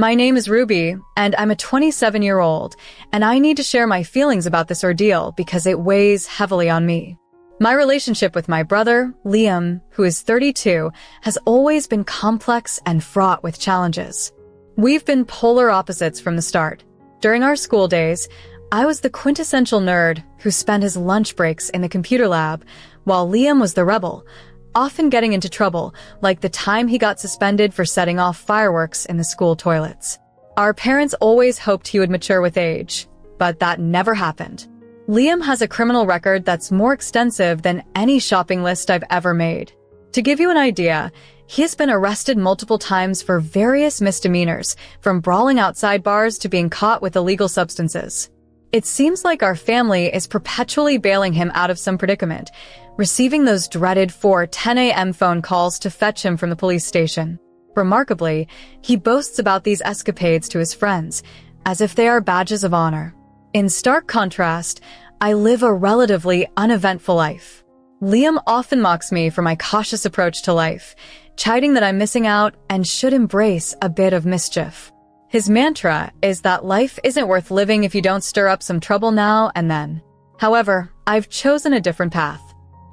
My name is Ruby, and I'm a 27-year-old, and I need to share my feelings about this ordeal because it weighs heavily on me. My relationship with my brother, Liam, who is 32, has always been complex and fraught with challenges. We've been polar opposites from the start. During our school days, I was the quintessential nerd who spent his lunch breaks in the computer lab, while Liam was the rebel, often getting into trouble, like the time he got suspended for setting off fireworks in the school toilets. Our parents always hoped he would mature with age, but that never happened. Liam has a criminal record that's more extensive than any shopping list I've ever made. To give you an idea, he has been arrested multiple times for various misdemeanors, from brawling outside bars to being caught with illegal substances. It seems like our family is perpetually bailing him out of some predicament, receiving those dreaded 4:10 a.m. phone calls to fetch him from the police station. Remarkably, he boasts about these escapades to his friends, as if they are badges of honor. In stark contrast, I live a relatively uneventful life. Liam often mocks me for my cautious approach to life, chiding that I'm missing out and should embrace a bit of mischief. His mantra is that life isn't worth living if you don't stir up some trouble now and then. However, I've chosen a different path.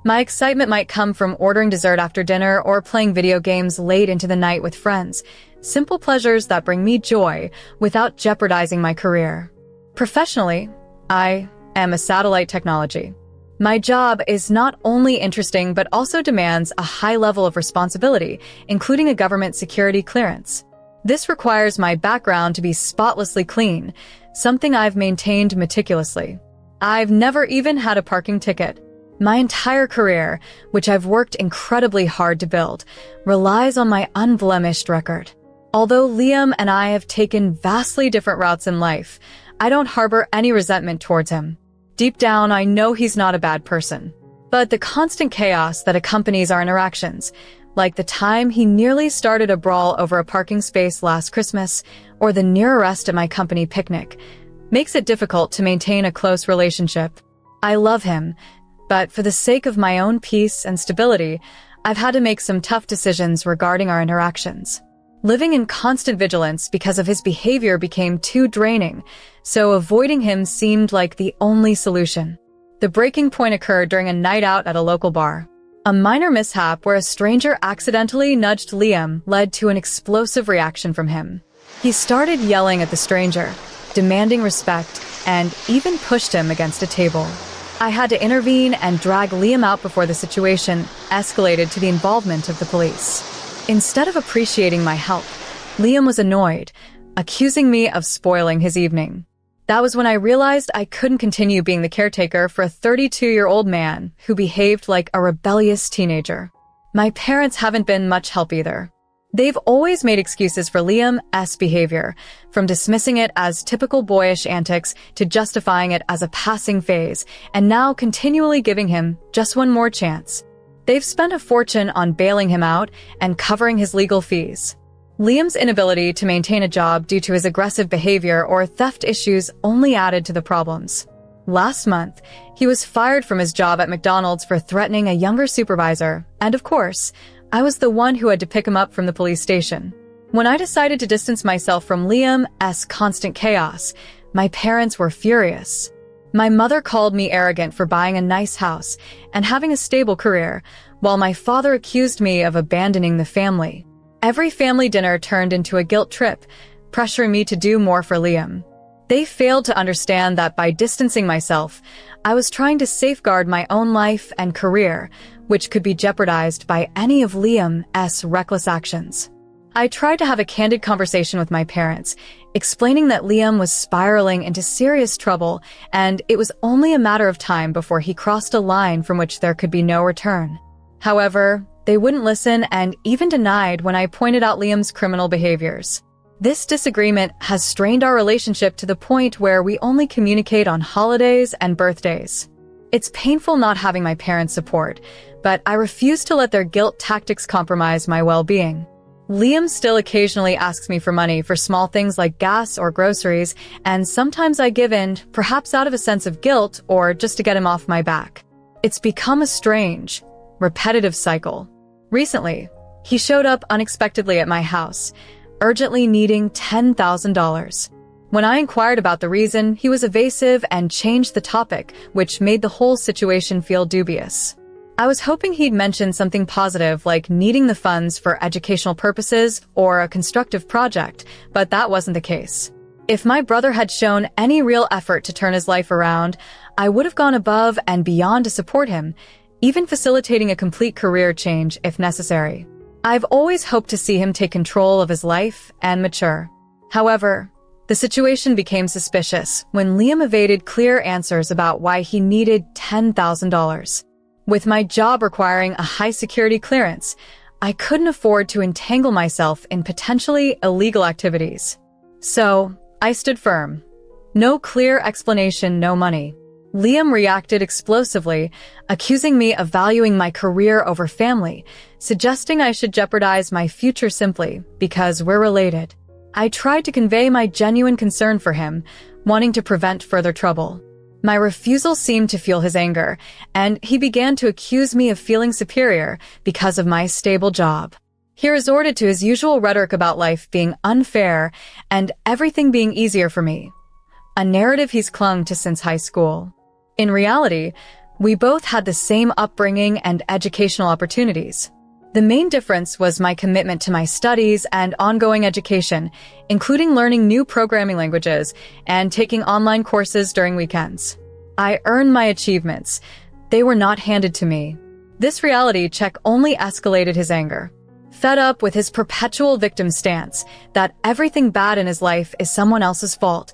My excitement might come from ordering dessert after dinner or playing video games late into the night with friends, simple pleasures that bring me joy without jeopardizing my career. Professionally, I am a satellite technology. My job is not only interesting but also demands a high level of responsibility, including a government security clearance. This requires my background to be spotlessly clean, something I've maintained meticulously. I've never even had a parking ticket. My entire career, which I've worked incredibly hard to build, relies on my unblemished record. Although Liam and I have taken vastly different routes in life, I don't harbor any resentment towards him. Deep down, I know he's not a bad person. But the constant chaos that accompanies our interactions, like the time he nearly started a brawl over a parking space last Christmas, or the near arrest at my company picnic, makes it difficult to maintain a close relationship. I love him, but for the sake of my own peace and stability, I've had to make some tough decisions regarding our interactions. Living in constant vigilance because of his behavior became too draining, so avoiding him seemed like the only solution. The breaking point occurred during a night out at a local bar. A minor mishap where a stranger accidentally nudged Liam led to an explosive reaction from him. He started yelling at the stranger, demanding respect, and even pushed him against a table. I had to intervene and drag Liam out before the situation escalated to the involvement of the police. Instead of appreciating my help, Liam was annoyed, accusing me of spoiling his evening. That was when I realized I couldn't continue being the caretaker for a 32-year-old man who behaved like a rebellious teenager. My parents haven't been much help either. They've always made excuses for Liam's behavior, from dismissing it as typical boyish antics to justifying it as a passing phase, and now continually giving him just one more chance. They've spent a fortune on bailing him out and covering his legal fees. Liam's inability to maintain a job due to his aggressive behavior or theft issues only added to the problems. Last month, he was fired from his job at McDonald's for threatening a younger supervisor, and of course, I was the one who had to pick him up from the police station. When I decided to distance myself from Liam's constant chaos, my parents were furious. My mother called me arrogant for buying a nice house and having a stable career, while my father accused me of abandoning the family. Every family dinner turned into a guilt trip, pressuring me to do more for Liam. They failed to understand that by distancing myself, I was trying to safeguard my own life and career, which could be jeopardized by any of Liam's reckless actions. I tried to have a candid conversation with my parents, explaining that Liam was spiraling into serious trouble, and it was only a matter of time before he crossed a line from which there could be no return. However, they wouldn't listen and even denied when I pointed out Liam's criminal behaviors. This disagreement has strained our relationship to the point where we only communicate on holidays and birthdays. It's painful not having my parents' support, but I refuse to let their guilt tactics compromise my well-being. Liam still occasionally asks me for money for small things like gas or groceries, and sometimes I give in, perhaps out of a sense of guilt or just to get him off my back. It's become a strange, repetitive cycle. Recently, he showed up unexpectedly at my house, urgently needing $10,000. When I inquired about the reason, he was evasive and changed the topic, which made the whole situation feel dubious. I was hoping he'd mention something positive like needing the funds for educational purposes or a constructive project, but that wasn't the case. If my brother had shown any real effort to turn his life around, I would have gone above and beyond to support him, even facilitating a complete career change if necessary. I've always hoped to see him take control of his life and mature. However, the situation became suspicious when Liam evaded clear answers about why he needed $10,000. With my job requiring a high-security clearance, I couldn't afford to entangle myself in potentially illegal activities. So, I stood firm. No clear explanation, no money. Liam reacted explosively, accusing me of valuing my career over family, suggesting I should jeopardize my future simply because we're related. I tried to convey my genuine concern for him, wanting to prevent further trouble. My refusal seemed to fuel his anger, and he began to accuse me of feeling superior because of my stable job. He resorted to his usual rhetoric about life being unfair and everything being easier for me, a narrative he's clung to since high school. In reality, we both had the same upbringing and educational opportunities. The main difference was my commitment to my studies and ongoing education, including learning new programming languages and taking online courses during weekends. I earned my achievements. They were not handed to me. This reality check only escalated his anger. Fed up with his perpetual victim stance, that everything bad in his life is someone else's fault,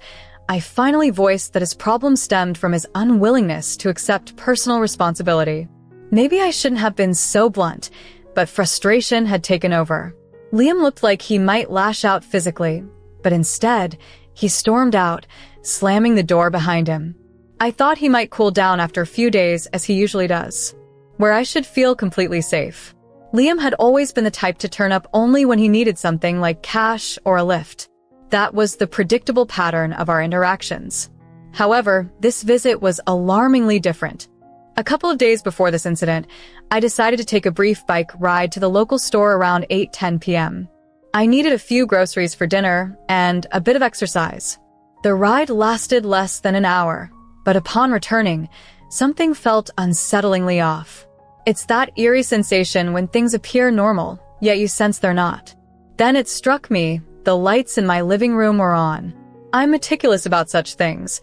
I finally voiced that his problem stemmed from his unwillingness to accept personal responsibility. Maybe I shouldn't have been so blunt, but frustration had taken over. Liam looked like he might lash out physically, but instead, he stormed out, slamming the door behind him. I thought he might cool down after a few days, as he usually does, where I should feel completely safe. Liam had always been the type to turn up only when he needed something like cash or a lift. That was the predictable pattern of our interactions. However, this visit was alarmingly different. A couple of days before this incident, I decided to take a brief bike ride to the local store around 8:10 p.m. I needed a few groceries for dinner and a bit of exercise. The ride lasted less than an hour, but upon returning, something felt unsettlingly off. It's that eerie sensation when things appear normal, yet you sense they're not. Then it struck me, the lights in my living room were on. I'm meticulous about such things.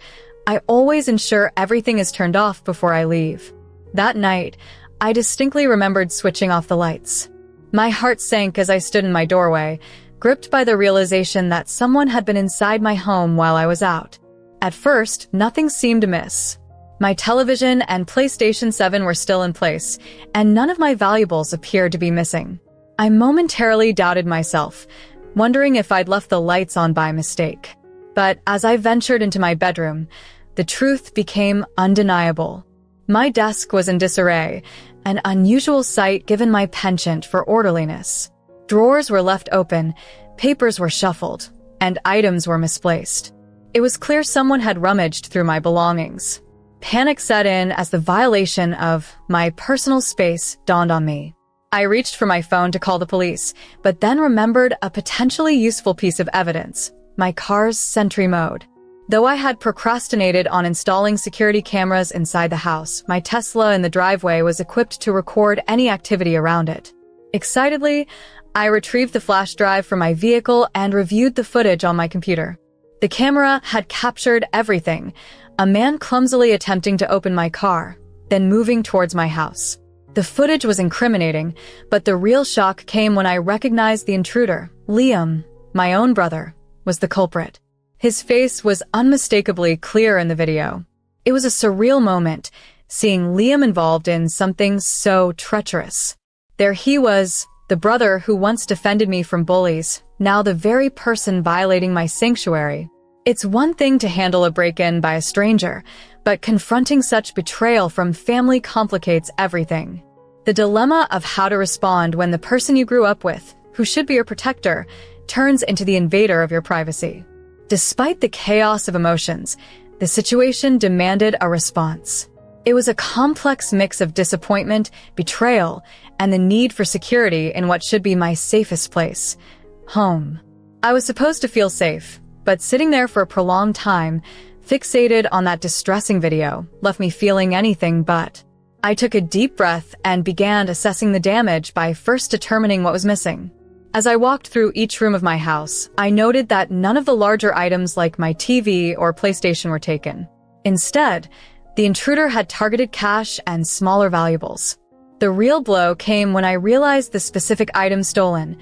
I always ensure everything is turned off before I leave. That night, I distinctly remembered switching off the lights. My heart sank as I stood in my doorway, gripped by the realization that someone had been inside my home while I was out. At first, nothing seemed amiss. My television and PlayStation 7 were still in place, and none of my valuables appeared to be missing. I momentarily doubted myself, wondering if I'd left the lights on by mistake. But as I ventured into my bedroom, the truth became undeniable. My desk was in disarray, an unusual sight given my penchant for orderliness. Drawers were left open, papers were shuffled, and items were misplaced. It was clear someone had rummaged through my belongings. Panic set in as the violation of my personal space dawned on me. I reached for my phone to call the police, but then remembered a potentially useful piece of evidence: my car's Sentry mode. Though I had procrastinated on installing security cameras inside the house, my Tesla in the driveway was equipped to record any activity around it. Excitedly, I retrieved the flash drive from my vehicle and reviewed the footage on my computer. The camera had captured everything: a man clumsily attempting to open my car, then moving towards my house. The footage was incriminating, but the real shock came when I recognized the intruder. Liam, my own brother, was the culprit. His face was unmistakably clear in the video. It was a surreal moment, seeing Liam involved in something so treacherous. There he was, the brother who once defended me from bullies, now the very person violating my sanctuary. It's one thing to handle a break-in by a stranger, but confronting such betrayal from family complicates everything. The dilemma of how to respond when the person you grew up with, who should be your protector, turns into the invader of your privacy. Despite the chaos of emotions, the situation demanded a response. It was a complex mix of disappointment, betrayal, and the need for security in what should be my safest place: home. I was supposed to feel safe, but sitting there for a prolonged time, fixated on that distressing video, left me feeling anything but. I took a deep breath and began assessing the damage by first determining what was missing. As I walked through each room of my house, I noted that none of the larger items like my TV or PlayStation were taken. Instead, the intruder had targeted cash and smaller valuables. The real blow came when I realized the specific items stolen: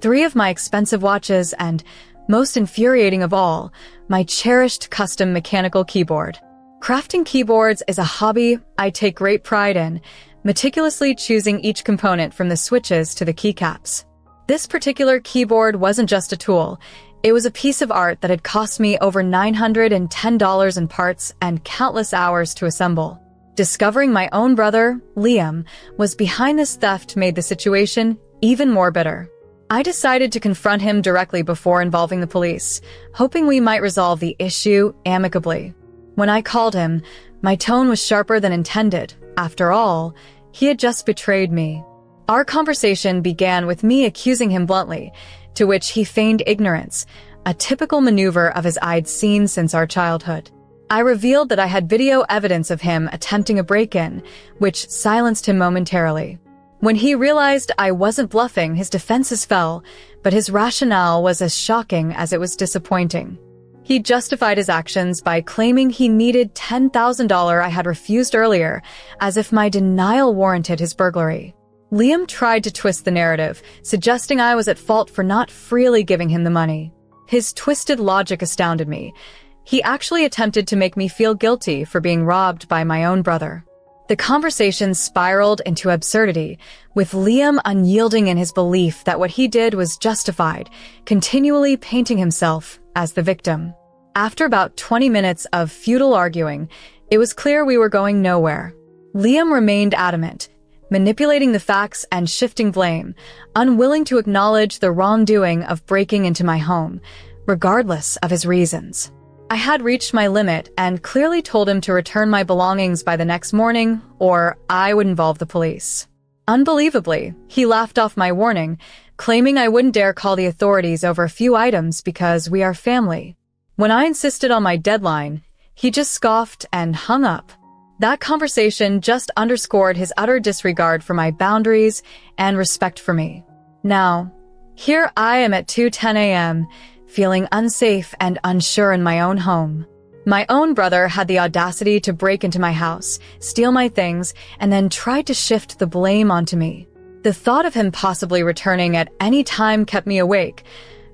3 of my expensive watches and, most infuriating of all, my cherished custom mechanical keyboard. Crafting keyboards is a hobby I take great pride in, meticulously choosing each component from the switches to the keycaps. This particular keyboard wasn't just a tool. It was a piece of art that had cost me over $910 in parts and countless hours to assemble. Discovering my own brother, Liam, was behind this theft made the situation even more bitter. I decided to confront him directly before involving the police, hoping we might resolve the issue amicably. When I called him, my tone was sharper than intended. After all, he had just betrayed me. Our conversation began with me accusing him bluntly, to which he feigned ignorance, a typical maneuver of his I'd seen since our childhood. I revealed that I had video evidence of him attempting a break-in, which silenced him momentarily. When he realized I wasn't bluffing, his defenses fell, but his rationale was as shocking as it was disappointing. He justified his actions by claiming he needed $10,000 I had refused earlier, as if my denial warranted his burglary. Liam tried to twist the narrative, suggesting I was at fault for not freely giving him the money. His twisted logic astounded me. He actually attempted to make me feel guilty for being robbed by my own brother. The conversation spiraled into absurdity, with Liam unyielding in his belief that what he did was justified, continually painting himself as the victim. After about 20 minutes of futile arguing, it was clear we were going nowhere. Liam remained adamant, manipulating the facts and shifting blame, unwilling to acknowledge the wrongdoing of breaking into my home, regardless of his reasons. I had reached my limit and clearly told him to return my belongings by the next morning, or I would involve the police. Unbelievably, he laughed off my warning, claiming I wouldn't dare call the authorities over a few items because we are family. When I insisted on my deadline, he just scoffed and hung up. That conversation just underscored his utter disregard for my boundaries and respect for me. Now, here I am at 2:10 a.m., feeling unsafe and unsure in my own home. My own brother had the audacity to break into my house, steal my things, and then tried to shift the blame onto me. The thought of him possibly returning at any time kept me awake.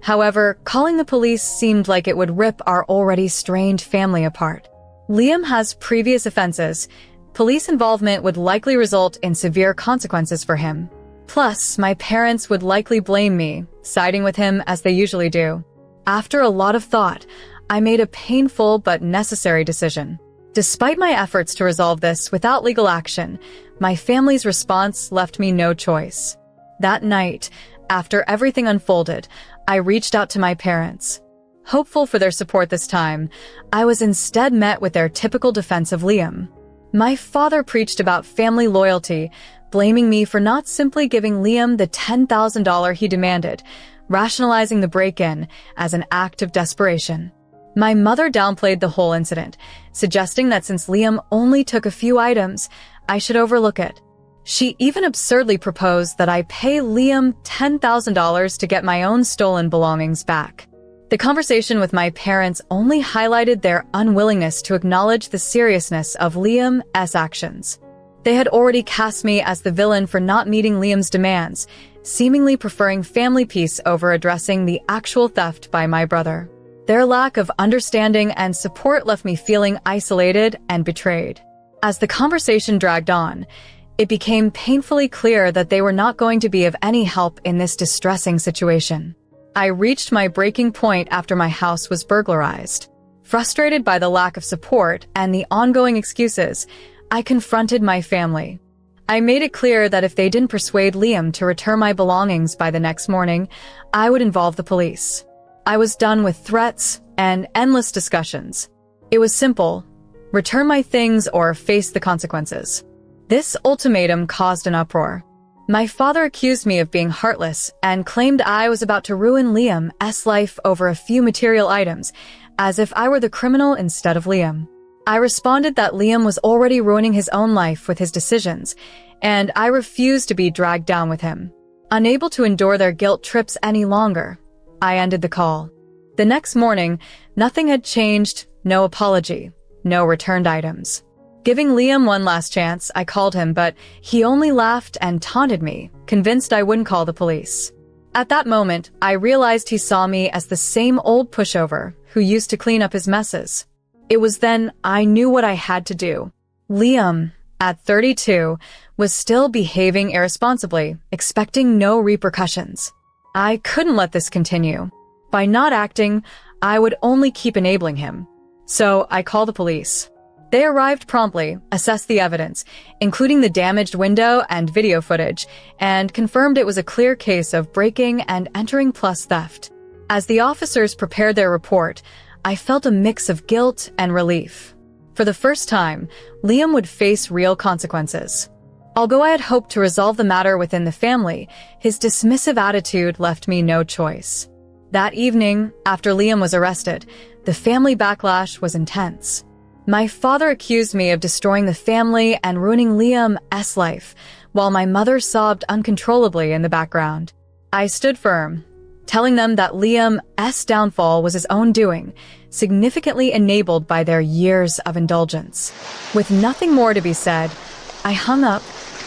However, calling the police seemed like it would rip our already strained family apart. Liam has previous offenses. Police involvement would likely result in severe consequences for him. Plus, my parents would likely blame me, siding with him as they usually do. After a lot of thought, I made a painful but necessary decision. Despite my efforts to resolve this without legal action, my family's response left me no choice. That night, after everything unfolded, I reached out to my parents. Hopeful for their support this time, I was instead met with their typical defense of Liam. My father preached about family loyalty, blaming me for not simply giving Liam the $10,000 he demanded, rationalizing the break-in as an act of desperation. My mother downplayed the whole incident, suggesting that since Liam only took a few items, I should overlook it. She even absurdly proposed that I pay Liam $10,000 to get my own stolen belongings back. The conversation with my parents only highlighted their unwillingness to acknowledge the seriousness of Liam's actions. They had already cast me as the villain for not meeting Liam's demands, seemingly preferring family peace over addressing the actual theft by my brother. Their lack of understanding and support left me feeling isolated and betrayed. As the conversation dragged on, it became painfully clear that they were not going to be of any help in this distressing situation. I reached my breaking point after my house was burglarized. Frustrated by the lack of support and the ongoing excuses, I confronted my family. I made it clear that if they didn't persuade Liam to return my belongings by the next morning, I would involve the police. I was done with threats and endless discussions. It was simple: return my things or face the consequences. This ultimatum caused an uproar. My father accused me of being heartless and claimed I was about to ruin Liam's life over a few material items, as if I were the criminal instead of Liam. I responded that Liam was already ruining his own life with his decisions, and I refused to be dragged down with him. Unable to endure their guilt trips any longer, I ended the call. The next morning, nothing had changed, no apology, no returned items. Giving Liam one last chance, I called him, but he only laughed and taunted me, convinced I wouldn't call the police. At that moment, I realized he saw me as the same old pushover who used to clean up his messes. It was then I knew what I had to do. Liam, at 32, was still behaving irresponsibly, expecting no repercussions. I couldn't let this continue. By not acting, I would only keep enabling him. So I called the police. They arrived promptly, assessed the evidence, including the damaged window and video footage, and confirmed it was a clear case of breaking and entering plus theft. As the officers prepared their report, I felt a mix of guilt and relief. For the first time, Liam would face real consequences. Although I had hoped to resolve the matter within the family, his dismissive attitude left me no choice. That evening, after Liam was arrested, the family backlash was intense. My father accused me of destroying the family and ruining Liam's life, while my mother sobbed uncontrollably in the background. I stood firm, telling them that Liam's downfall was his own doing, significantly enabled by their years of indulgence. With nothing more to be said, I hung up,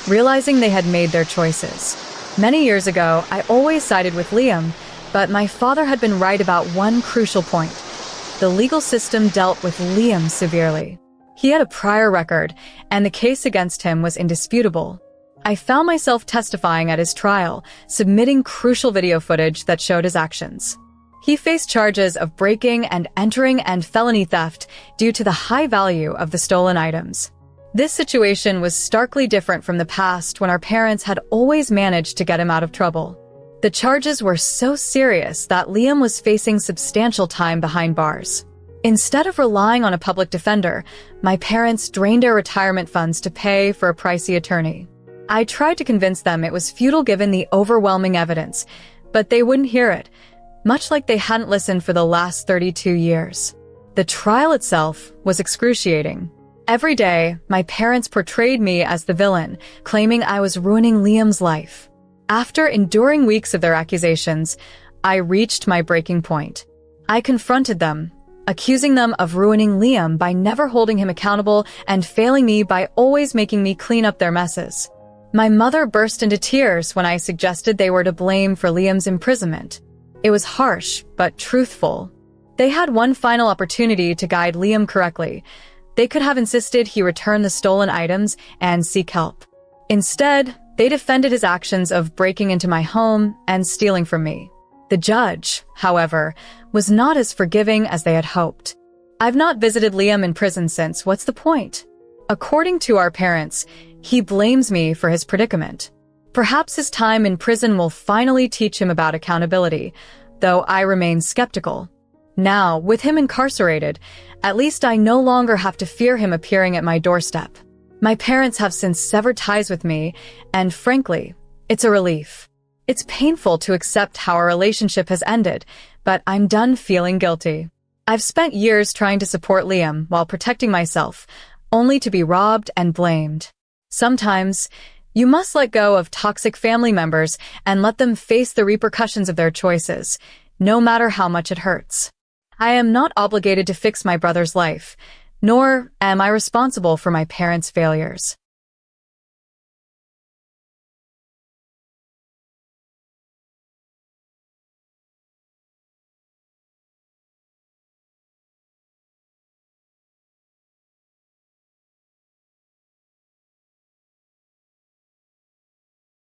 realizing they had made their choices. Many years ago, I always sided with Liam, but my father had been right about one crucial point. The legal system dealt with Liam severely. He had a prior record, and the case against him was indisputable. I found myself testifying at his trial, submitting crucial video footage that showed his actions. He faced charges of breaking and entering and felony theft due to the high value of the stolen items. This situation was starkly different from the past when our parents had always managed to get him out of trouble. The charges were so serious that Liam was facing substantial time behind bars. Instead of relying on a public defender, my parents drained their retirement funds to pay for a pricey attorney. I tried to convince them it was futile given the overwhelming evidence, but they wouldn't hear it, much like they hadn't listened for the last 32 years. The trial itself was excruciating. Every day, my parents portrayed me as the villain, claiming I was ruining Liam's life. After enduring weeks of their accusations, I reached my breaking point. I confronted them, accusing them of ruining Liam by never holding him accountable and failing me by always making me clean up their messes. My mother burst into tears when I suggested they were to blame for Liam's imprisonment. It was harsh, but truthful. They had one final opportunity to guide Liam correctly. They could have insisted he return the stolen items and seek help. Instead, they defended his actions of breaking into my home and stealing from me. The judge, however, was not as forgiving as they had hoped. I've not visited Liam in prison since. What's the point? According to our parents, he blames me for his predicament. Perhaps his time in prison will finally teach him about accountability, though I remain skeptical. Now, with him incarcerated, at least I no longer have to fear him appearing at my doorstep. My parents have since severed ties with me, and frankly, it's a relief. It's painful to accept how our relationship has ended, but I'm done feeling guilty. I've spent years trying to support Liam while protecting myself, only to be robbed and blamed. Sometimes, you must let go of toxic family members and let them face the repercussions of their choices, no matter how much it hurts. I am not obligated to fix my brother's life, nor am I responsible for my parents' failures.